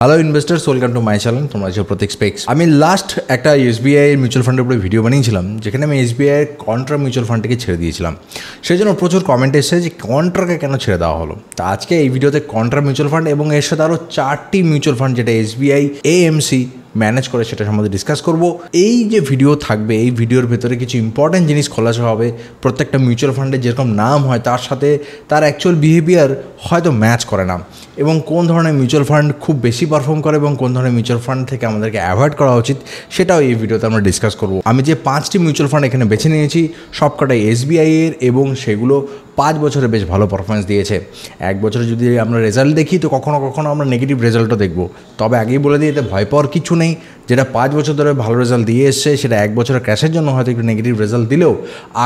Hello investors, welcome to my channel. তোমরা আছো প্রতীক specs. আমি লাস্ট একটা এসবিআই মিউচুয়াল ফান্ডের উপরে ভিডিও বানিয়েছিলাম, যেখানে আমি এসবিআই কন্ট্রা মিউচুয়াল ফান্ডটিকে ছেড়ে দিয়েছিলাম। সেই জন্য প্রচুর কমেন্ট এসেছে যে কন্ট্রাকে কেন ছেড়ে দেওয়া হলো। তা আজকে এই ভিডিওতে কন্ট্রা মিউচুয়াল ফান্ড এবং এর সাথে আরও 4টি মিউচুয়াল ফান্ড যেটা এসবিআই এএমসি ম্যানেজ করে সেটা সম্বন্ধে ডিসকাস করব। এই যে ভিডিও থাকবে, এই ভিডিওর ভেতরে কিছু ইম্পর্ট্যান্ট জিনিস খোলাসা হবে। প্রত্যেকটা মিউচুয়াল ফান্ডের যেরকম নাম হয় তার সাথে তার অ্যাকচুয়াল বিহেভিয়ার হয়তো ম্যাচ করে না, এবং কোন ধরনের মিউচুয়াল ফান্ড খুব বেশি পারফর্ম করে এবং কোন ধরনের মিউচুয়াল ফান্ড থেকে আমাদেরকে অ্যাভয়েড করা উচিত, সেটাও এই ভিডিওতে আমরা ডিসকাস করব। আমি যে 5টি মিউচুয়াল ফান্ড এখানে বেছে নিয়েছি সবকটাই এসবিআই এর, এবং সেগুলো 5 বছরে বেশ ভালো পারফরমেন্স দিয়েছে। 1 বছরে যদি আমরা রেজাল্ট দেখি তো কখনো কখনো আমরা নেগেটিভ রেজাল্টও দেখব। তবে আগেই বলে দিই, এতে ভয় পাওয়ার কিছু নেই। যেটা 5 বছর ধরে ভালো রেজাল্ট দিয়ে এসছে সেটা 1 বছরের ক্র্যাশের জন্য হয়তো একটু নেগেটিভ রেজাল্ট দিলেও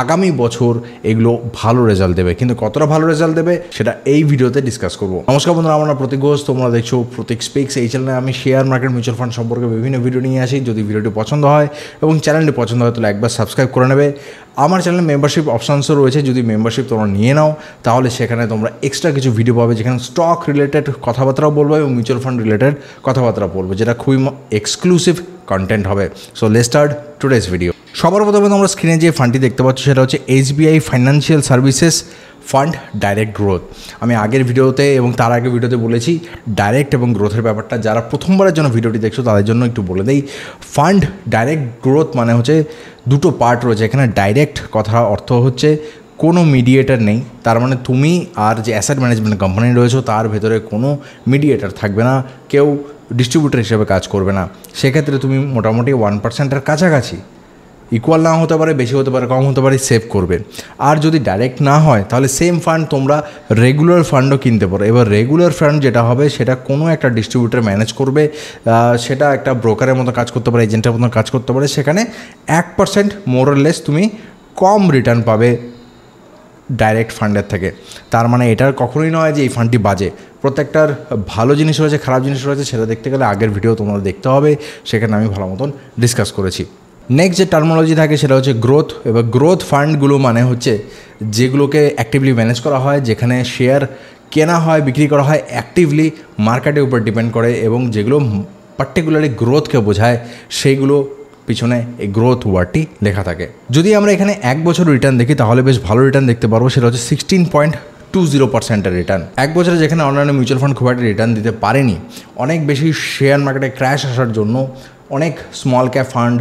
আগামী বছর এগুলো ভালো রেজাল্ট দেবে। কিন্তু কতটা ভালো রেজাল্ট দেবে সেটা এই ভিডিওতে ডিসকাস করব। নমস্কার বন্ধুরা, আমার নাম প্রতীক ঘোষ, তোমরা দেখছো প্রতীক স্পেক্স। এই চ্যানেলে আমি শেয়ার মার্কেট মিউচুয়াল ফান্ড সম্পর্কে বিভিন্ন ভিডিও নিয়ে আসি। যদি ভিডিওটি পছন্দ হয় এবং চ্যানেলটি পছন্দ হয় তাহলে একবার সাবস্ক্রাইব করে নেবে। আমার চ্যানেলে মেম্বারশিপ অপশানসও রয়েছে, যদি মেম্বারশিপ তোমরা নিয়ে নাও তাহলে সেখানে তোমরা এক্সট্রা কিছু ভিডিও পাবে, যেখানে স্টক রিলেটেড কথাবার্তাও বলবো এবং মিউচুয়াল ফান্ড রিলেটেড কথাবার্তা বলবো, যেটা খুবই এক্সক্লুসিভ কন্টেন্ট হবে। So let's start today's video. সবার প্রথমে তোমরা স্ক্রিনে যে ফান্ডটি দেখতে পাচ্ছ সেটা হচ্ছে SBI financial services fund direct growth. আমি আগের ভিডিওতে এবং তার আগের ভিডিওতে বলেছি ডাইরেক্ট এবং গ্রোথের ব্যাপারটা। যারা প্রথমবারের জন্য ভিডিওটি দেখছো তাদের জন্য একটু বলে দেই। ফান্ড ডাইরেক্ট গ্রোথ মানে হচ্ছে দুটো পার্ট রয়েছে এখানে। ডাইরেক্ট কথা অর্থ হচ্ছে কোনো মিডিয়েটার নেই, তার মানে তুমি আর যে অ্যাসেট ম্যানেজমেন্ট কোম্পানি রয়েছে তার ভেতরে কোনো মিডিয়েটার থাকবে না, কেউ ডিস্ট্রিবিউটর হিসেবে কাজ করবে না। সেক্ষেত্রে তুমি মোটামুটি 1%-এর কাছাকাছি, ইকুয়াল না হতে পারে, বেশি হতে পারে, কম হতে পারে, সেভ করবে। আর যদি ডাইরেক্ট না হয় তাহলে সেম ফান্ড তোমরা রেগুলার ফান্ডও কিনতে পারো। এবার রেগুলার ফান্ড যেটা হবে সেটা কোনো একটা ডিস্ট্রিবিউটর ম্যানেজ করবে, সেটা একটা ব্রোকারের মতো কাজ করতে পারে, এজেন্টের মতো কাজ করতে পারে। সেখানে 1% মোর অর লেস তুমি কম রিটার্ন পাবে ডাইরেক্ট ফান্ডের থেকে। তার মানে এটার কখনোই নয় যে এই ফান্ডটি বাজে। প্রত্যেকটার ভালো জিনিস রয়েছে, খারাপ জিনিস রয়েছে, সেটা দেখতে গেলে আগের ভিডিও তোমরা দেখতে হবে, সেখানে আমি ভালো মতন ডিসকাস করেছি। নেক্সট যে টার্মিনোলজি থাকে সেটা হচ্ছে গ্রোথ। এবার গ্রোথ ফান্ডগুলো মানে হচ্ছে যেগুলোকে অ্যাক্টিভলি ম্যানেজ করা হয়, যেখানে শেয়ার কেনা হয়, বিক্রি করা হয় অ্যাক্টিভলি, মার্কেটের উপর ডিপেন্ড করে, এবং যেগুলো পার্টিকুলারলি গ্রোথকে বোঝায় সেইগুলো পিছনে এই গ্রোথ ওয়ার্ডটি লেখা থাকে। যদি আমরা এখানে 1 বছর রিটার্ন দেখি তাহলে বেশ ভালো রিটার্ন দেখতে পারবো। সেটা হচ্ছে 16.20%-এর রিটার্ন। 1 বছরে যেখানে অন্যান্য মিউচুয়াল ফান্ড খুব একটা রিটার্ন দিতে পারেনি, অনেক বেশি শেয়ার মার্কেটে ক্র্যাশ আসার জন্য অনেক স্মল ক্যাপ ফান্ড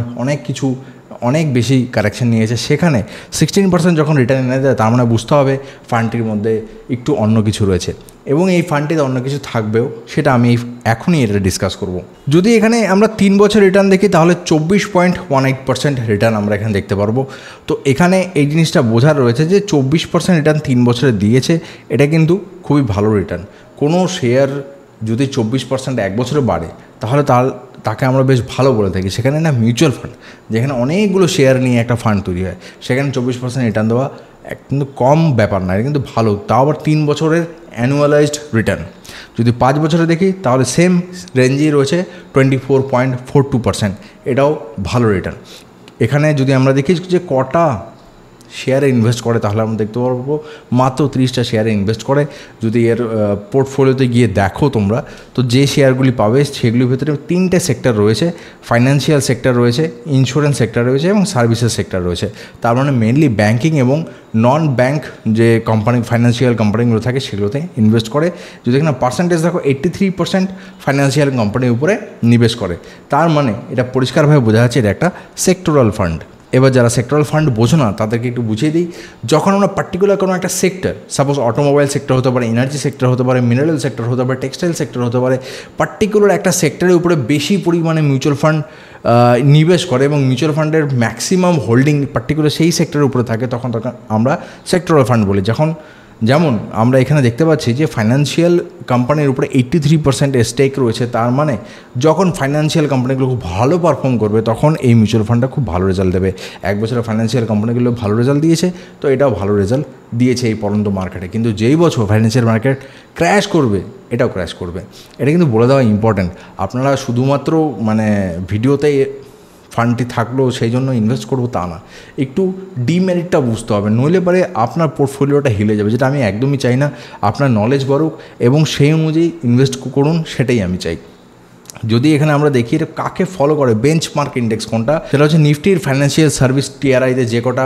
অনেক বেশি কারেকশন নিয়েছে, সেখানে 16% যখন রিটার্ন এনে দেয় তার মানে বুঝতে হবে ফান্ডটির মধ্যে একটু অন্য কিছু রয়েছে, এবং এই ফান্ডটিতে অন্য কিছু থাকবেও, সেটা আমি এখনই এটা ডিসকাস করব। যদি এখানে আমরা 3 বছর রিটার্ন দেখি তাহলে 24.18% রিটার্ন আমরা এখানে দেখতে পারবো। তো এখানে এই জিনিসটা বোঝার রয়েছে যে 24% রিটার্ন 3 বছরে দিয়েছে, এটা কিন্তু খুবই ভালো রিটার্ন। কোনো শেয়ার যদি 24% 1 বছরে বাড়ে তাহলে তাকে আমরা বেশ ভালো বলে থাকি। সেখানে না মিউচুয়াল ফান্ড, যেখানে অনেকগুলো শেয়ার নিয়ে একটা ফান্ড তৈরি হয়, সেখানে 24% রিটার্ন দেওয়া কিন্তু কম ব্যাপার না, এটা কিন্তু ভালো। তাও আবার 3 বছরের অ্যানুয়ালাইজড রিটার্ন। যদি 5 বছরে দেখি তাহলে সেম রেঞ্জেই রয়েছে 24.42%, এটাও ভালো রিটার্ন। এখানে যদি আমরা দেখি যে কটা শেয়ারে ইনভেস্ট করে তাহলে আমরা দেখতে পারবো মাত্র 30টা শেয়ারে ইনভেস্ট করে। যদি এর পোর্টফোলিওতে গিয়ে দেখো তোমরা, তো যে শেয়ারগুলি পাবে সেগুলির ভেতরে 3টে সেক্টর রয়েছে। ফাইন্যান্সিয়াল সেক্টর রয়েছে, ইন্স্যুরেন্স সেক্টর রয়েছে এবং সার্ভিসেস সেক্টর রয়েছে। তার মানে মেনলি ব্যাঙ্কিং এবং নন ব্যাঙ্ক যে কোম্পানি, ফাইন্যান্সিয়াল কোম্পানিগুলো থাকে সেগুলোতে ইনভেস্ট করে। যদি এখানে পার্সেন্টেজ দেখো 83% ফাইন্যান্সিয়াল কোম্পানির উপরে নিবেশ করে। তার মানে এটা পরিষ্কারভাবে বোঝা যাচ্ছে এটা একটা সেক্টরাল ফান্ড। এবার যারা সেক্টরাল ফান্ড বোঝো না তাদেরকে একটু বুঝিয়ে দিই। যখন আমরা পার্টিকুলার কোনো একটা সেক্টর, সাপোজ অটোমোবাইল সেক্টর হতে পারে, এনার্জি সেক্টর হতে পারে, মিনারেল সেক্টর হতে পারে, টেক্সটাইল সেক্টর হতে পারে, পার্টিকুলার একটা সেক্টরের উপরে বেশি পরিমাণে মিউচুয়াল ফান্ড নিবেশ করে এবং মিউচুয়াল ফান্ডের ম্যাক্সিমাম হোল্ডিং পার্টিকুলার সেই সেক্টরের উপরে থাকে, তখন আমরা সেক্টরাল ফান্ড বলি। যেমন আমরা এখানে দেখতে পাচ্ছি যে ফাইন্যান্সিয়াল কোম্পানির উপরে 83% স্টেক রয়েছে। তার মানে যখন ফাইন্যান্সিয়াল কোম্পানিগুলো খুব ভালো পারফর্ম করবে তখন এই মিউচুয়াল ফান্ডটা খুব ভালো রেজাল্ট দেবে। 1 বছরে ফাইন্যান্সিয়াল কোম্পানিগুলো ভালো রেজাল্ট দিয়েছে, তো এটাও ভালো রেজাল্ট দিয়েছে এই পরন্ত মার্কেটে। কিন্তু যেই বছর ফাইন্যান্সিয়াল মার্কেট ক্র্যাশ করবে, এটাও ক্র্যাশ করবে। এটা কিন্তু বলে দেওয়া ইম্পর্ট্যান্ট। আপনারা শুধুমাত্র ভিডিওতে ফান্ডটি থাকলেও সেই জন্য ইনভেস্ট করবো তা না, একটু ডিমেরিটটা বুঝতে হবে, নইলে পরে আপনার পোর্টফোলিওটা হিলে যাবে, যেটা আমি একদমই চাই না। আপনার নলেজ বাড়ুক এবং সেই অনুযায়ী ইনভেস্ট করুন, সেটাই আমি চাই। যদি এখানে আমরা দেখি এটা কাকে ফলো করে, বেঞ্চমার্ক ইন্ডেক্স কোনটা, সেটা হচ্ছে নিফটির ফাইন্যান্সিয়াল সার্ভিস টিআরআইতে যে কটা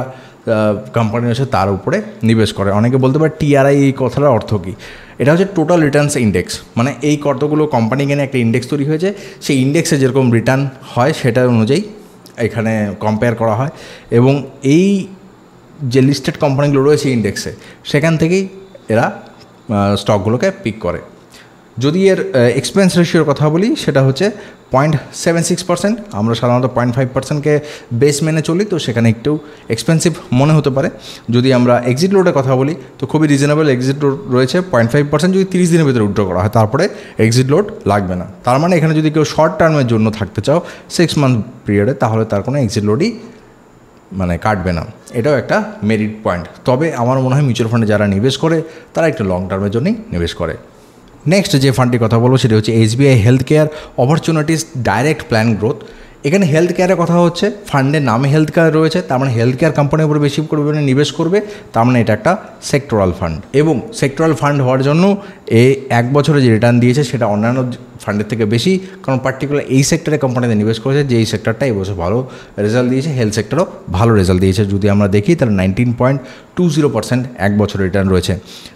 কোম্পানি আছে তার উপরে নিবেশ করে। অনেকে বলতে পারে টিআরআই এই কথাটার অর্থ কী? এটা হচ্ছে টোটাল রিটার্নস ইন্ডেক্স, মানে এই কতগুলো কোম্পানি কিনে একটা ইন্ডেক্স তৈরি হয়েছে, সেই ইন্ডেক্সে যেরকম রিটার্ন হয় সেটা অনুযায়ী এখানে কম্পেয়ার করা হয়, এবং এই যে লিস্টেড কোম্পানিগুলো রয়েছে ইন্ডেক্সে সেখান থেকেই এরা স্টকগুলোকে পিক করে। যদি এর এক্সপেন্স রেশিওর কথা বলি সেটা হচ্ছে 0.76%। আমরা সাধারণত 0.5%কে বেস মেনে চলি, তো সেখানে একটু এক্সপেন্সিভ মনে হতে পারে। যদি আমরা এক্সিট লোডের কথা বলি তো খুবই রিজনেবল এক্সিট লোড রয়েছে 0.5%, যদি 30 দিনের ভিতরে উইথড্র করা হয় তারপরে এক্সিট লোড লাগবে না। তার মানে এখানে যদি কেউ শর্ট টার্মের জন্য থাকতে চাও 6 মান্থ পিরিয়ডে, তাহলে তার কোনো এক্সিট লোডই মানে কাটবে না। এটাও একটা মেরিট পয়েন্ট। তবে আমার মনে হয় মিউচুয়াল ফান্ডে যারা নিবেশ করে তারা একটু লং টার্মের জন্যই নিবেশ করে। নেক্সট যে ফান্ডটির কথা বলবো সেটা হচ্ছে SBI health care opportunities direct plan growth. এখানে হেলথ কেয়ারের কথা হচ্ছে, ফান্ডের নামে হেলথ কেয়ার রয়েছে, তার মানে হেলথ কেয়ার কোম্পানির উপরে বেশি পরিমাণে নিবেশ করবে, তার মানে এটা একটা সেক্টরাল ফান্ড। এবং সেক্টরাল ফান্ড হওয়ার জন্য এই 1 বছরে যে রিটার্ন দিয়েছে সেটা অন্যান্য ফান্ডের থেকে বেশি, কারণ পার্টিকুলার এই সেক্টরে কোম্পানিতে নিবেশ করেছে যে এই সেক্টরটা এবছর ভালো রেজাল্ট দিয়েছে, হেলথ সেক্টরও ভালো রেজাল্ট দিয়েছে। যদি আমরা দেখি তাহলে 19.20% 1 বছর রিটার্ন রয়েছে।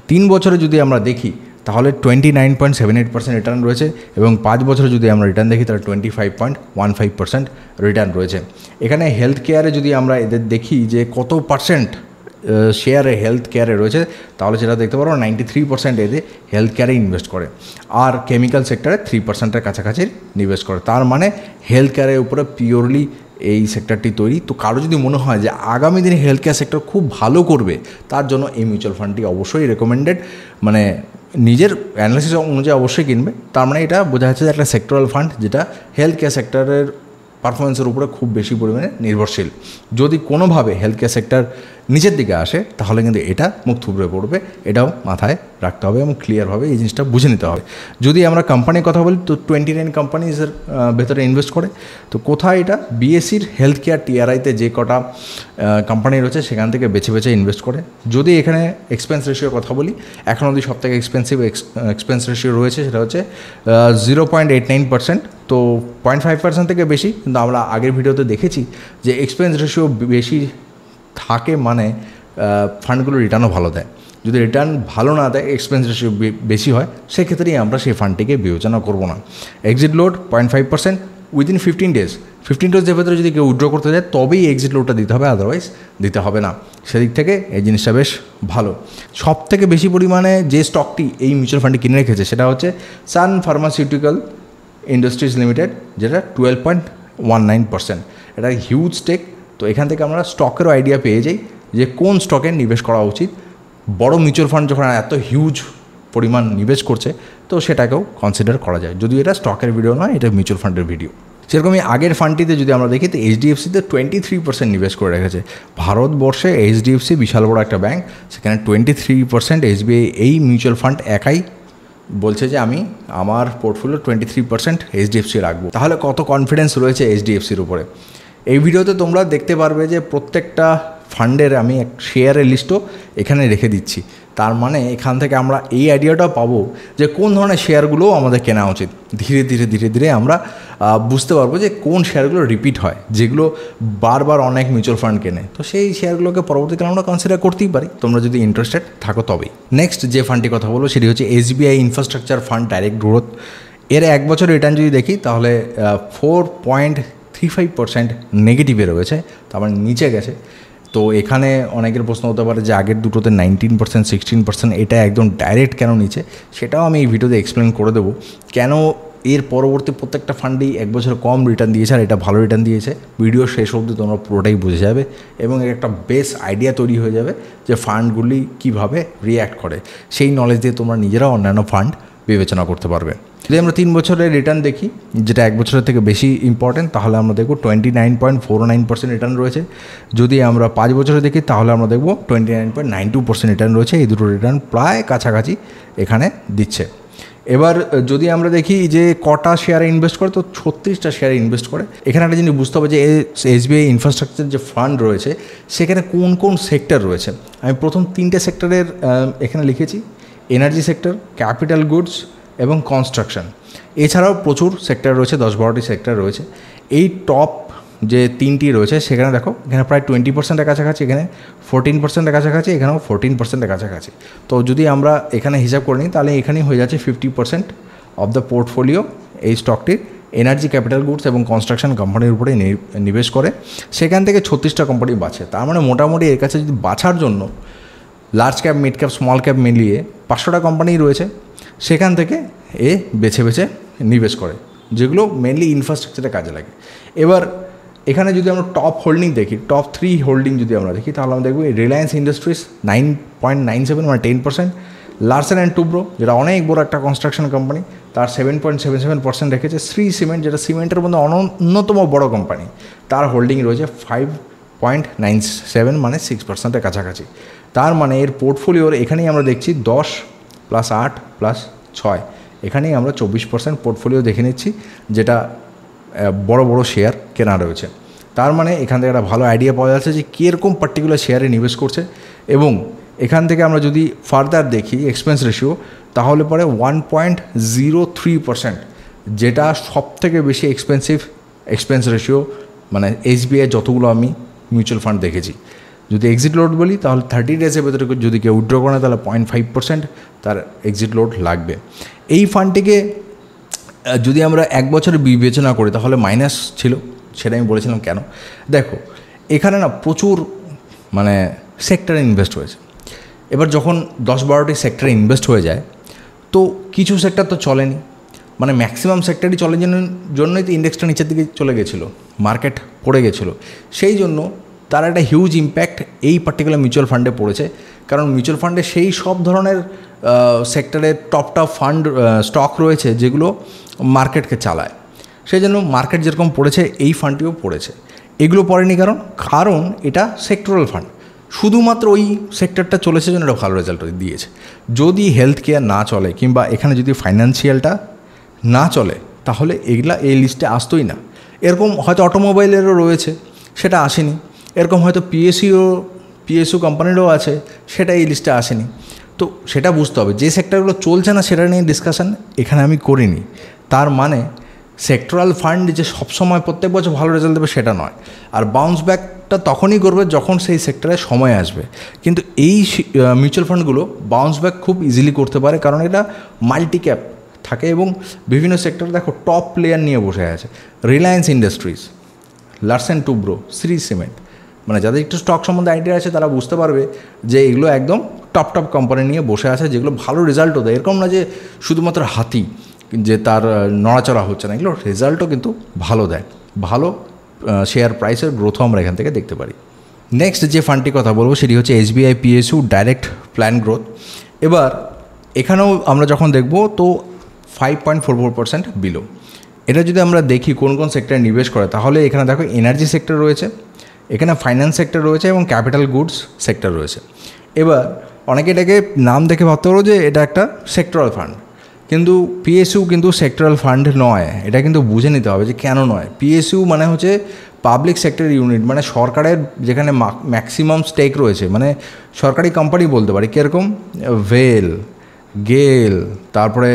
3 বছরে যদি আমরা দেখি তাহলে 29.78% রিটার্ন রয়েছে, এবং 5 বছরে যদি আমরা রিটার্ন দেখি তাহলে 25.15% রিটার্ন রয়েছে। এখানে হেলথ কেয়ারে যদি আমরা এদের দেখি যে কত পার্সেন্ট শেয়ারে হেলথ কেয়ারে রয়েছে, তাহলে সেটা দেখতে পারবো 93% এদের হেলথ কেয়ারে ইনভেস্ট করে, আর কেমিক্যাল সেক্টরে 3%-এর কাছাকাছি নিবেশ করে। তার মানে হেলথ কেয়ারের উপরে পিওরলি এই সেক্টরটি তৈরি। তো কারো যদি মনে হয় যে আগামী দিনে হেলথ কেয়ার সেক্টর খুব ভালো করবে, তার জন্য এই মিউচুয়াল ফান্ডটি অবশ্যই রেকমেন্ডেড, মানে নিজের অ্যানালিসিস অনুযায়ী অবশ্যই কিনবে। তার মানে এটা বোঝা যাচ্ছে যে একটা সেক্টরাল ফান্ড যেটা হেলথ কেয়ার সেক্টরের পারফরমেন্সের উপরে খুব বেশি পরিমাণে নির্ভরশীল। যদি কোনোভাবে হেলথ কেয়ার সেক্টর নিচের দিকে আসে তাহলে কিন্তু এটা মুখ থুবড়ে পড়বে, এটাও মাথায় রাখতে হবে এবং ক্লিয়ারভাবে এই জিনিসটা বুঝে নিতে হবে। যদি আমরা কোম্পানির কথা বলি তো 29 কোম্পানিজের ভেতরে ইনভেস্ট করে। তো কোথায় এটা? বিএসসির হেলথ কেয়ার টিআরআইতে যে কটা কোম্পানি রয়েছে সেখান থেকে বেছে বেছে ইনভেস্ট করে। যদি এখানে এক্সপেন্স রেশিওর কথা বলি, এখন অবধি সবথেকে এক্সপেন্সিভ এক্সপেন্স রেশিও রয়েছে সেটা হচ্ছে 0.89%। তো 0.5% থেকে বেশি, কিন্তু আমরা আগের ভিডিওতে দেখেছি যে এক্সপেন্স রেশিও বেশি থাকে মানে ফান্ডগুলো রিটার্নও ভালো দেয়। যদি রিটার্ন ভালো না দেয়, এক্সপেন্স রেশিও বেশি হয়, সেক্ষেত্রেই আমরা সেই ফান্ডটিকে বিবেচনা করব না। Exit load 0.5% within 15 days. 15 ডেজের ভেতরে যদি কেউ উইথড্র করতে যায় তবেই এক্সিট লোডটা দিতে হবে, আদারওয়াইজ দিতে হবে না। সেদিক থেকে এই জিনিসটা বেশ ভালো। সব থেকে বেশি পরিমাণে যে স্টকটি এই মিউচুয়াল ফান্ডে কিনে রেখেছে সেটা হচ্ছে সান ফার্মাসিউটিক্যাল ইন্ডাস্ট্রিজ লিমিটেড, যেটা 12.19%। এটা হিউজ স্টেক। তো এখান থেকে আমরা স্টকেরও আইডিয়া পেয়ে যাই যে কোন স্টকে নিবেশ করা উচিত। বড় মিউচুয়াল ফান্ড যখন এত হিউজ পরিমাণ নিবেশ করছে তো সেটাকেও কনসিডার করা যায়, যদিও এটা স্টকের ভিডিও নয়, এটা মিউচুয়াল ফান্ডের ভিডিও। সেরকমই আগের ফান্ডটিতে যদি আমরা দেখি তো এইচডিএফসিতে 23% নিবেশ করে রেখেছে। ভারতবর্ষে এইচডিএফসি বিশাল বড় একটা ব্যাঙ্ক, সেখানে 23%। এসবিআই এই মিউচুয়াল ফান্ড একাই বলছে যে আমি আমার পোর্টফোলিও 23% এইচডিএফসি রাখবো। তাহলে কত কনফিডেন্স রয়েছে এইচডিএফসির উপরে। এই ভিডিওতে তোমরা দেখতে পারবে যে প্রত্যেকটা ফান্ডের আমি এক শেয়ারের লিস্টও এখানে রেখে দিচ্ছি। তার মানে এখান থেকে আমরা এই আইডিয়াটাও পাবো যে কোন ধরনের শেয়ারগুলোও আমাদের কেনা উচিত। ধীরে ধীরে ধীরে ধীরে আমরা বুঝতে পারবো যে কোন শেয়ারগুলো রিপিট হয়, যেগুলো বারবার অনেক মিউচুয়াল ফান্ড কেনে। তো সেই শেয়ারগুলোকে পরবর্তীকালে আমরা কনসিডার করতেই পারি, তোমরা যদি ইন্টারেস্টেড থাকো তবেই। নেক্সট যে ফান্ডটির কথা বলবো সেটি হচ্ছে SBI infrastructure fund direct growth. এর 1 বছর রিটার্ন যদি দেখি তাহলে 4.35% নেগেটিভে রয়েছে, তার মানে নিচে গেছে। তো এখানে অনেকের প্রশ্ন হতে পারে যে আগের দুটোতে 19%, 16%, এটা একদম ডাইরেক্ট কেন নিচে, সেটাও আমি এই ভিডিওতে এক্সপ্লেন করে দেবো কেন এর পরবর্তী প্রত্যেকটা ফান্ডেই 1 বছর কম রিটার্ন দিয়েছে আর এটা ভালো রিটার্ন দিয়েছে। ভিডিও শেষ অবধি তোমরা পুরোটাই বুঝে যাবে এবং একটা বেস আইডিয়া তৈরি হয়ে যাবে যে ফান্ডগুলি কীভাবে রিয়্যাক্ট করে। সেই নলেজ দিয়ে তোমরা নিজেরাও অন্যান্য ফান্ড বিবেচনা করতে পারবে। যদি আমরা 3 বছরের রিটার্ন দেখি, যেটা 1 বছরের থেকে বেশি ইম্পর্টেন্ট, তাহলে আমরা দেখব 29.49% রিটার্ন রয়েছে। যদি আমরা 5 বছরে দেখি তাহলে আমরা দেখব 29.92% রিটার্ন রয়েছে। এই দুটো রিটার্ন প্রায় কাছাকাছি এখানে দিচ্ছে। এবার যদি আমরা দেখি যে কটা শেয়ারে ইনভেস্ট করে, তো 36টা শেয়ারে ইনভেস্ট করে। এখানে একটা জিনিস বুঝতে হবে যে এসবিআই ইনফ্রাস্ট্রাকচার যে ফান্ড রয়েছে সেখানে কোন কোন সেক্টর রয়েছে। আমি প্রথম 3টে সেক্টরের এখানে লিখেছি: এনার্জি সেক্টর, ক্যাপিটাল গুডস, এবং কনস্ট্রাকশন। এছাড়াও প্রচুর সেক্টর রয়েছে, 10-12টি সেক্টর রয়েছে। এই টপ যে 3টি রয়েছে সেখানে দেখো, এখানে প্রায় 20%-এর কাছাকাছি, এখানে 14%-এর কাছাকাছি, এখানেও 14%-এর কাছাকাছি। তো যদি আমরা এখানে হিসাব করে নিই তাহলে এখানেই হয়ে যাচ্ছে 50% অফ দ্য পোর্টফোলিও এই স্টকটির এনার্জি, ক্যাপিটাল গুডস এবং কনস্ট্রাকশন কোম্পানির উপরে নিবেশ করে। সেখান থেকে 36টা কোম্পানি বাঁচে। তার মানে মোটামুটি এর কাছে যদি বাছার জন্য large cap, mid cap, small cap মিলিয়ে 500টা কোম্পানি রয়েছে, সেখান থেকে এ বেছে বেছে নিবেশ করে, যেগুলো মেনলি ইনফ্রাস্ট্রাকচারে কাজে লাগে। এবার এখানে যদি আমরা টপ হোল্ডিং দেখি, টপ 3 হোল্ডিং যদি আমরা দেখি, তাহলে আমরা দেখব রিলায়েন্স ইন্ডাস্ট্রিজ 9.97 মানে 10%, লার্সেন অ্যান্ড টুব্রো যেটা অনেক বড় একটা কনস্ট্রাকশন কোম্পানি, তার 7.77% রেখেছে। শ্রী সিমেন্ট যেটা সিমেন্টের মধ্যে অন্যতম বড় কোম্পানি, তার হোল্ডিং রয়েছে 5.97 মানে 6%-এর কাছাকাছি। তার মানে এর পোর্টফোলিওর এখানেই আমরা দেখছি 10 + 8 + 6, এখানেই আমরা 24% পোর্টফোলিও দেখে নিচ্ছি, যেটা বড় বড় শেয়ার কেনা রয়েছে। তার মানে এখান থেকে একটা ভালো আইডিয়া পাওয়া যাচ্ছে যে কীরকম পার্টিকুলার শেয়ারে নিবেশ করছে। এবং এখান থেকে আমরা যদি ফার্দার দেখি এক্সপেন্স রেশিও, তাহলে পরে 1.03%, যেটা সবথেকে বেশি এক্সপেন্স রেশিও মানে এসবিআই যতগুলো আমি মিউচুয়াল ফান্ড দেখেছি। যদি এক্সিট লোড বলি তাহলে 30 ডেজের ভেতরে যদি কেউ উইথড্র করে তাহলে 0.5% তার এক্সিট লোড লাগবে। এই ফান্ডটিকে যদি আমরা 1 বছরে বিবেচনা করি তাহলে মাইনাস ছিল, সেটা আমি বলেছিলাম কেন। দেখো এখানে না প্রচুর মানে সেক্টরে ইনভেস্ট হয়েছে। এবার যখন 10-12টি সেক্টরে ইনভেস্ট হয়ে যায়, তো কিছু সেক্টর তো চলেনি, মানে ম্যাক্সিমাম সেক্টরই চলে জন্যই তো ইন্ডেক্সটা নিচের দিকে চলে গেছিলো, মার্কেট পড়ে গেছিলো। সেই জন্য তার একটা হিউজ ইম্প্যাক্ট এই পার্টিকুলার মিউচুয়াল ফান্ডে পড়েছে। কারণ মিউচুয়াল ফান্ডে সেই সব ধরনের সেক্টরের টপ ফান্ড স্টক রয়েছে যেগুলো মার্কেটকে চালায়। সেই জন্য মার্কেট যেরকম পড়েছে এই ফান্ডটিও পড়েছে। এগুলো পড়েনি কারণ এটা সেক্টরাল ফান্ড, শুধুমাত্র ওই সেক্টরটা চলেছে জন্য এটা ভালো রেজাল্ট দিয়েছে। যদি হেলথ কেয়ার না চলে কিংবা এখানে যদি ফাইন্যান্সিয়ালটা না চলে তাহলে এগুলা এই লিস্টে আসতোই না। এরকম হয়তো অটোমোবাইলেরও রয়েছে, সেটা আসেনি। এরকম হয়তো পিএসইউ কোম্পানিরও আছে, সেটা এই লিস্টে আসেনি। তো সেটা বুঝতে হবে যে সেক্টরগুলো চলছে না সেটা নিয়ে ডিসকাশান এখানে আমি করিনি। তার মানে সেক্টরাল ফান্ড যে সবসময় প্রত্যেক বছর ভালো রেজাল্ট দেবে সেটা নয়। আর বাউন্স ব্যাকটা তখনই করবে যখন সেই সেক্টরে সময় আসবে। কিন্তু এই মিউচুয়াল ফান্ডগুলো বাউন্স ব্যাক খুব ইজিলি করতে পারে, কারণ এটা মাল্টি ক্যাপ থাকে এবং বিভিন্ন সেক্টরে দেখো টপ প্লেয়ার নিয়ে বসে আছে। Reliance industries, Larsen Toubro, Shri cement, মানে যাদের একটু স্টক সম্বন্ধে আইডিয়া আছে তারা বুঝতে পারবে যে এগুলো একদম টপ কোম্পানি নিয়ে বসে আছে, যেগুলো ভালো রেজাল্টও দেয়। এরকম না যে শুধুমাত্র হাতি যে তার নড়াচড়া হচ্ছে না, এগুলো রেজাল্টও কিন্তু ভালো দেয়, ভালো শেয়ার প্রাইসের গ্রোথও আমরা এখান থেকে দেখতে পারি। নেক্সট যে ফান্ডটির কথা বলবো সেটি হচ্ছে SBI PSU direct plan growth. এবার এখানেও আমরা যখন দেখব তো 5.44% বিলো। এটা যদি আমরা দেখি কোন কোন সেক্টরে নিবেশ করে, তাহলে এখানে দেখো এনার্জি সেক্টর রয়েছে, এখানে ফাইন্যান্স সেক্টর রয়েছে এবং ক্যাপিটাল গুডস সেক্টর রয়েছে। এবার অনেকে এটাকে নাম দেখে ভাবতে পারো যে এটা একটা সেক্টরাল ফান্ড, কিন্তু পিএসইউ কিন্তু সেক্টরাল ফান্ড নয়। এটা কিন্তু বুঝে নিতে হবে যে কেন নয়। পিএসইউ মানে হচ্ছে পাবলিক সেক্টর ইউনিট, মানে সরকারের যেখানে ম্যাক্সিমাম স্টেক রয়েছে, মানে সরকারি কোম্পানি বলতে পারি, কীরকম ভেল, গেল, তারপরে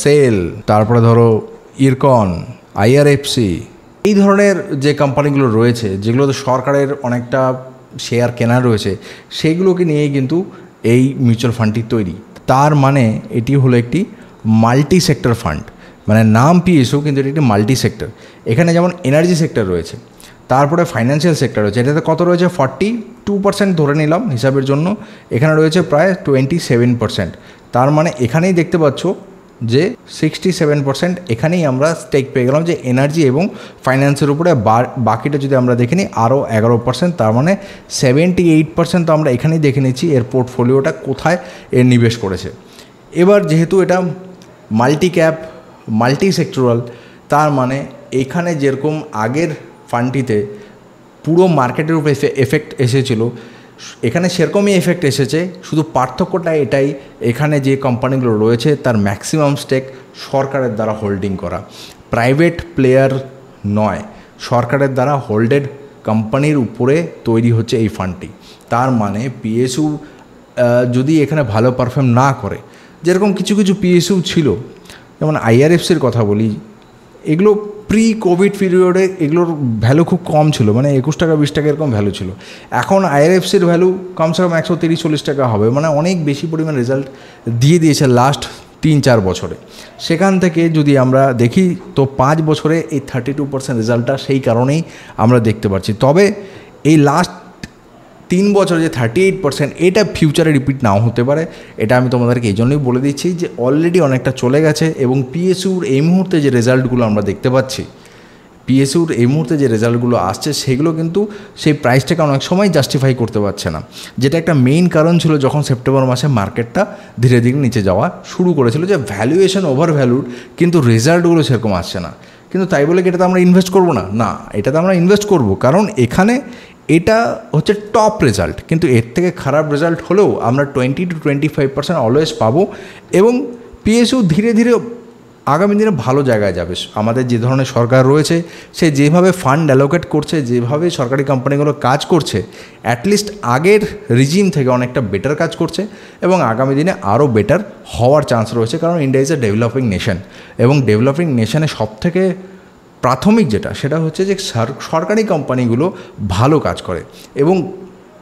সেল, তারপরে ধরো ইরকন, আইআরএফসি, এই ধরনের যে কোম্পানিগুলো রয়েছে যেগুলোতে সরকারের অনেকটা শেয়ার কেনা রয়েছে, সেইগুলোকে নিয়েই কিন্তু এই মিউচুয়াল ফান্ডটি তৈরি। তার মানে এটি হলো একটি মাল্টি সেক্টর ফান্ড, মানে নাম পিএসইউ কিন্তু এটি একটি মাল্টি সেক্টর। এখানে যেমন এনার্জি সেক্টর রয়েছে, তারপরে ফাইন্যান্সিয়াল সেক্টর রয়েছে, এটাতে কত রয়েছে 42% ধরে নিলাম হিসাবের জন্য, এখানে রয়েছে প্রায় 27%। তার মানে এখানেই দেখতে পাচ্ছ যে 67% এখানেই আমরা স্টেক পেয়ে গেলাম যে এনার্জি এবং ফাইন্যান্সের উপরে। বাকিটা যদি আমরা দেখে নিই আরও 11%, তার মানে 78% তো আমরা এখানেই দেখে নিচ্ছি এর পোর্টফোলিওটা কোথায় এর নিবেশ করেছে। এবার যেহেতু এটা মাল্টি ক্যাপ, মাল্টি সেক্টরাল, তার মানে এখানে যেরকম আগের ফান্ডটিতে পুরো মার্কেটের উপরে এফেক্ট এসেছিলো, এখানে সেরকমই এফেক্ট এসেছে। শুধু পার্থক্যটা এটাই, এখানে যে কোম্পানিগুলো রয়েছে তার ম্যাক্সিমাম স্টেক সরকারের দ্বারা হোল্ডিং করা, প্রাইভেট প্লেয়ার নয়, সরকারের দ্বারা হোল্ডেড কোম্পানির উপরে তৈরি হচ্ছে এই ফান্ডটি। তার মানে পিএসইউ যদি এখানে ভালো পারফর্ম না করে যেরকম কিছু কিছু পিএসইউ ছিল, যেমন আইআরএফসির কথা বলি, এগুলো প্রি কোভিড পিরিয়ডে এগুলোর ভ্যালু খুব কম ছিল, মানে 21 টাকা 20 টাকা এরকম ভ্যালু ছিল। এখন আইআরএফসির ভ্যালু কমসে কম 130-140 টাকা হবে, মানে অনেক বেশি পরিমাণ রেজাল্ট দিয়ে দিয়েছে লাস্ট 3-4 বছরে। সেখান থেকে যদি আমরা দেখি তো 5 বছরে এই 32% রেজাল্টটা সেই কারণেই আমরা দেখতে পাচ্ছি। তবে এই লাস্ট 3 বছরে যে 38% এটা ফিউচারে রিপিট নাও হতে পারে, এটা আমি তোমাদেরকে এই জন্যই বলে দিচ্ছি যে অলরেডি অনেকটা চলে গেছে। এবং পিএসইউর এই মুহূর্তে যে রেজাল্টগুলো আমরা দেখতে পাচ্ছি, পিএসইউর এই মুহূর্তে যে রেজাল্টগুলো আসছে সেগুলো কিন্তু সেই প্রাইসটাকে অনেক সময় জাস্টিফাই করতে পারছে না, যেটা একটা মেইন কারণ ছিল যখন সেপ্টেম্বর মাসে মার্কেটটা ধীরে ধীরে নিচে যাওয়া শুরু করেছিল, যে ভ্যালুয়েশন ওভার ভ্যালুড কিন্তু রেজাল্টগুলো সেরকম আসছে না। কিন্তু তাই বলে কি এটাতে আমরা ইনভেস্ট করবো না? না, এটাতে আমরা ইনভেস্ট করবো, কারণ এখানে এটা হচ্ছে টপ রেজাল্ট। কিন্তু এর থেকে খারাপ রেজাল্ট হলেও আমরা 20-25% অলওয়েজ পাবো। এবং পিএসইউ ধীরে ধীরে আগামী দিনে ভালো জায়গায় যাবে। আমাদের যে ধরনের সরকার রয়েছে সে যেভাবে ফান্ড অ্যালোকেট করছে, যেভাবে সরকারি কোম্পানিগুলো কাজ করছে, অ্যাটলিস্ট আগের রিজিম থেকে অনেকটা বেটার কাজ করছে এবং আগামী দিনে আরও বেটার হওয়ার চান্স রয়েছে। কারণ India is a developing nation, এবং ডেভেলপিং নেশনে সবথেকে প্রাথমিক যেটা সেটা হচ্ছে যে সরকারি কোম্পানিগুলো ভালো কাজ করে এবং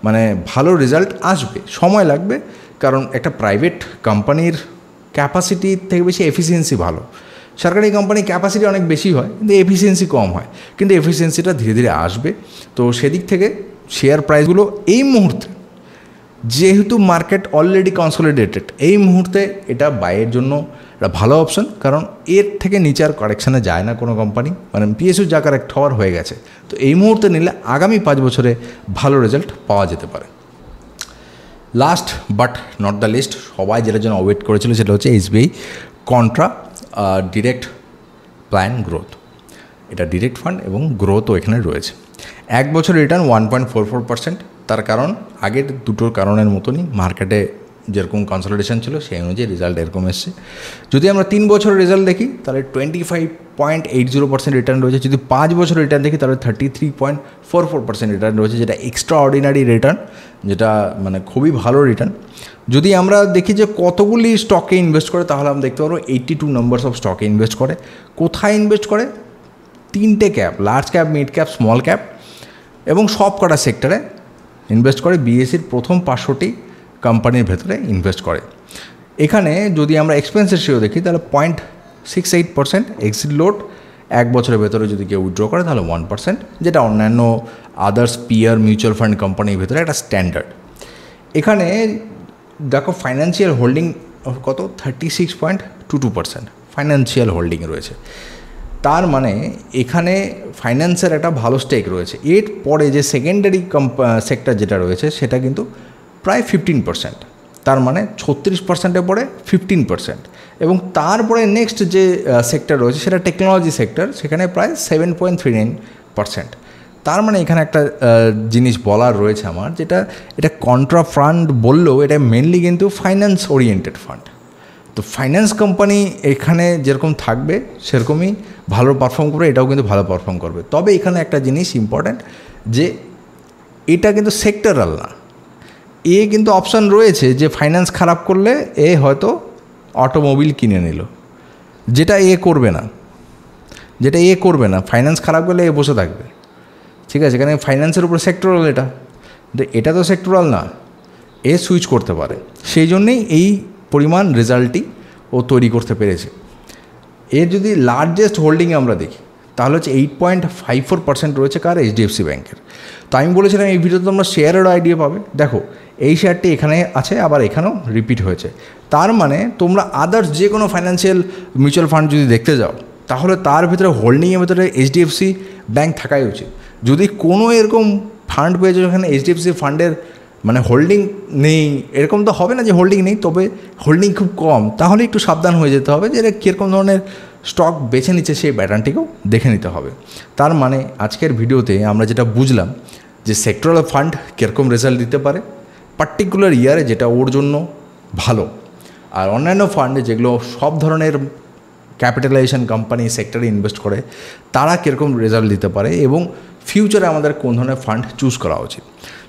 মানে ভালো রেজাল্ট আসবে, সময় লাগবে। কারণ একটা প্রাইভেট কোম্পানির ক্যাপাসিটির থেকে বেশি এফিসিয়েন্সি ভালো। সরকারি কোম্পানির ক্যাপাসিটি অনেক বেশি হয় কিন্তু এফিসিয়েন্সি কম হয়, কিন্তু এফিসিয়েন্সিটা ধীরে ধীরে আসবে। তো সেদিক থেকে শেয়ার প্রাইসগুলো এই মুহূর্তে, যেহেতু মার্কেট অলরেডি কনসলিডেটেড, এই মুহূর্তে এটা বাইয়ের জন্য একটা ভালো অপশন। কারণ এর থেকে নিচে আর কারেকশানে যায় না কোনো কোম্পানি, মানে পিএসইউ যা কারেক্ট হওয়ার হয়ে গেছে। তো এই মুহূর্তে নিলে আগামী 5 বছরে ভালো রেজাল্ট পাওয়া যেতে পারে। Last but not the least, সবাই যেটার জন্য ওয়েট করেছিল সেটা হচ্ছে SBI contra direct plan growth. এটা ডিরেক্ট ফান্ড এবং গ্রোথও এখানে রয়েছে। 1 বছর রিটার্ন 1.44%। তার কারণ আগের দুটোর কারণের মতনই, মার্কেটে যেরকম কনসলিডেশন ছিল সেই অনুযায়ী রেজাল্ট এরকম এসছে। যদি আমরা 3 বছরের রেজাল্ট দেখি তাহলে 25.80% রিটার্ন রয়েছে। যদি 5 বছর রিটার্ন দেখি তাহলে 33.44% রিটার্ন রয়েছে, যেটা এক্সট্রা অর্ডিনারি রিটার্ন, যেটা মানে খুবই ভালো রিটার্ন। যদি আমরা দেখি যে কতগুলি স্টকে ইনভেস্ট করে তাহলে আমরা দেখতে পারবো 82 নাম্বারস অফ স্টকে ইনভেস্ট করে। কোথায় ইনভেস্ট করে? 3টে cap, large cap, mid cap, small cap, এবং সব কটা সেক্টরে ইনভেস্ট করে। বিএসসির প্রথম 500টি কোম্পানির ভেতরে ইনভেস্ট করে। এখানে যদি আমরা এক্সপেন্স রেশিও দেখি তাহলে 0.68%। এক্সিট লোড 1 বছরের ভেতরে যদি কেউ উইথড্র করে তাহলে 1%, যেটা অন্যান্য আদার্স পিয়ার মিউচুয়াল ফান্ড কোম্পানির ভেতরে একটা স্ট্যান্ডার্ড। এখানে দেখো ফাইন্যান্সিয়াল হোল্ডিং কত, 36.22% ফাইন্যান্সিয়াল হোল্ডিং রয়েছে। তার মানে এখানে ফাইন্যান্সের একটা ভালো স্টেক রয়েছে। এর পরে যে সেকেন্ডারি সেক্টর যেটা রয়েছে সেটা কিন্তু প্রায় 15%। তার মানে 36%-এর পরে 15%, এবং তারপরে নেক্সট যে সেক্টর রয়েছে সেটা টেকনোলজি সেক্টর, সেখানে প্রায় 7.39%। তার মানে এখানে একটা জিনিস বলার রয়েছে আমার, যেটা এটা কন্ট্রা ফান্ড বললেও এটা মেনলি কিন্তু ফাইন্যান্স ওরিয়েন্টেড ফান্ড। তো ফাইন্যান্স কোম্পানি এখানে যেরকম থাকবে সেরকমই ভালো পারফর্ম করবে, এটাও কিন্তু ভালো পারফর্ম করবে। তবে এখানে একটা জিনিস ইম্পর্ট্যান্ট, যে এটা কিন্তু সেক্টরাল না। এ কিন্তু অপশান রয়েছে যে ফাইন্যান্স খারাপ করলে এ হয়তো অটোমোবিল কিনে নিল, যেটা এ করবে না, ফাইন্যান্স খারাপ করলে এ বসে থাকবে। ঠিক আছে, এখানে ফাইন্যান্সের উপরে সেক্টরাল, এটা তো সেক্টরাল না, এ সুইচ করতে পারে। সেই জন্যেই এই পরিমাণ রেজাল্টই ও তৈরি করতে পেরেছে। এর যদি লার্জেস্ট হোল্ডিং আমরা দেখি তাহলে হচ্ছে 8.54% রয়েছে কার, এইচডিএফসি ব্যাংকের। তো আমি বলেছিলাম এই ভিডিওতে তোমরা শেয়ারেরও আইডিয়া পাবে। দেখো এই শেয়ারটি এখানে আছে, আবার এখানেও রিপিট হয়েছে। তার মানে তোমরা আদার্স যে কোনো ফাইন্যান্সিয়াল মিউচুয়াল ফান্ড যদি দেখতে যাও তাহলে তার ভিতরে হোল্ডিংয়ের ভিতরে এইচডিএফসি ব্যাংক থাকাই উচিত। যদি কোনো এরকম ফান্ড পেয়েছো যেখানে এইচডিএফসি ফান্ডের মানে হোল্ডিং নেই, এরকম তো হবে না যে হোল্ডিং নেই, তবে হোল্ডিং খুব কম, তাহলে একটু সাবধান হয়ে যেতে হবে যে এটা কীরকম ধরনের স্টক বেছে নিচ্ছে সেই প্যাটার্নটিকেও দেখে নিতে হবে। তার মানে আজকের ভিডিওতে আমরা যেটা বুঝলাম যে সেক্টরাল ফান্ড কীরকম রেজাল্ট দিতে পারে পার্টিকুলার ইয়ারে, যেটা ওর জন্য ভালো, আর অন্যান্য ফান্ডে যেগুলো সব ধরনের ক্যাপিটালাইজেশন কোম্পানি সেক্টরে ইনভেস্ট করে তারা কীরকম রেজাল্ট দিতে পারে, এবং ফিউচারে আমাদের কোন ধরনের ফান্ড চুজ করা উচিত।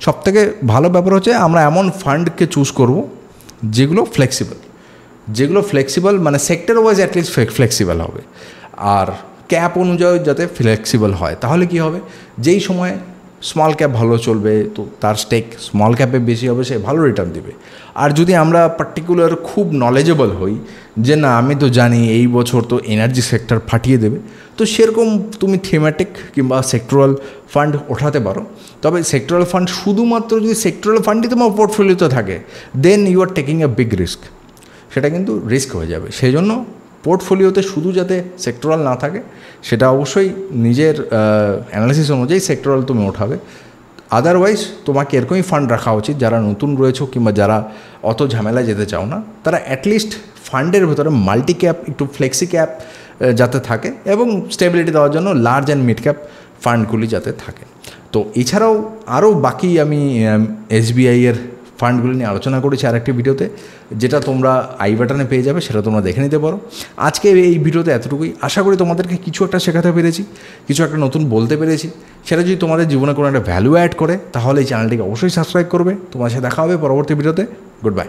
সবথেকে ভালো ব্যাপার হচ্ছে আমরা এমন ফান্ডকে চুজ করব যেগুলো ফ্লেক্সিবল, যেগুলো ফ্লেক্সিবল মানে সেক্টর ওয়াইজ অ্যাটলিস্ট ফ্লেক্সিবল হবে, আর ক্যাপ অনুযায়ী যাতে ফ্লেক্সিবল হয়। তাহলে কি হবে, যেই সময় স্মল ক্যাপ ভালো চলবে তো তার স্টেক স্মল ক্যাপে বেশি হবে, সে ভালো রিটার্ন দেবে। আর যদি আমরা পার্টিকুলার খুব নলেজেবল হই যে না আমি তো জানি এই বছর তো এনার্জি সেক্টর ফাটিয়ে দেবে, তো সেরকম তুমি থিমেটিক কিংবা সেক্টরাল ফান্ড ওঠাতে পারো। তবে সেক্টরাল ফান্ড শুধুমাত্র যদি সেক্টরাল ফান্ডই তোমার পোর্টফোলিওতে থাকে, then you are taking a big risk, সেটা কিন্তু রিস্ক হয়ে যাবে। সেই জন্য পোর্টফোলিওতে শুধু যাতে সেক্টরাল না থাকে, সেটা অবশ্যই নিজের অ্যানালিসিস অনুযায়ী সেক্টরাল তুমি ওঠাবে। আদারওয়াইজ তোমাকে এরকমই ফান্ড রাখা উচিত, যারা নতুন রয়েছে কিংবা যারা অত ঝামেলায় যেতে চাও না, তারা অ্যাটলিস্ট ফান্ডের ভেতরে মাল্টি ক্যাপ একটু ফ্লেক্সি ক্যাপ যাতে থাকে এবং স্টেবিলিটি দেওয়ার জন্য লার্জ অ্যান্ড মিড ক্যাপ ফান্ডগুলি যাতে থাকে। তো এছাড়াও আরও বাকি আমি এসবিআইয়ের ফান্ডগুলি নিয়ে আলোচনা করেছি আরেকটি ভিডিওতে, যেটা তোমরা আই বাটনে পেয়ে যাবে, সেটা তোমরা দেখে নিতে পারো। আজকে এই ভিডিওতে এতটুকুই। আশা করি তোমাদেরকে কিছু একটা শেখাতে পেরেছি, কিছু একটা নতুন বলতে পেরেছি। সেটা যদি তোমাদের জীবনে কোনো একটা ভ্যালু অ্যাড করে, তাহলে এই চ্যানেলটিকে অবশ্যই সাবস্ক্রাইব করবে। তোমার সাথে দেখা হবে পরবর্তী ভিডিওতে। Good bye.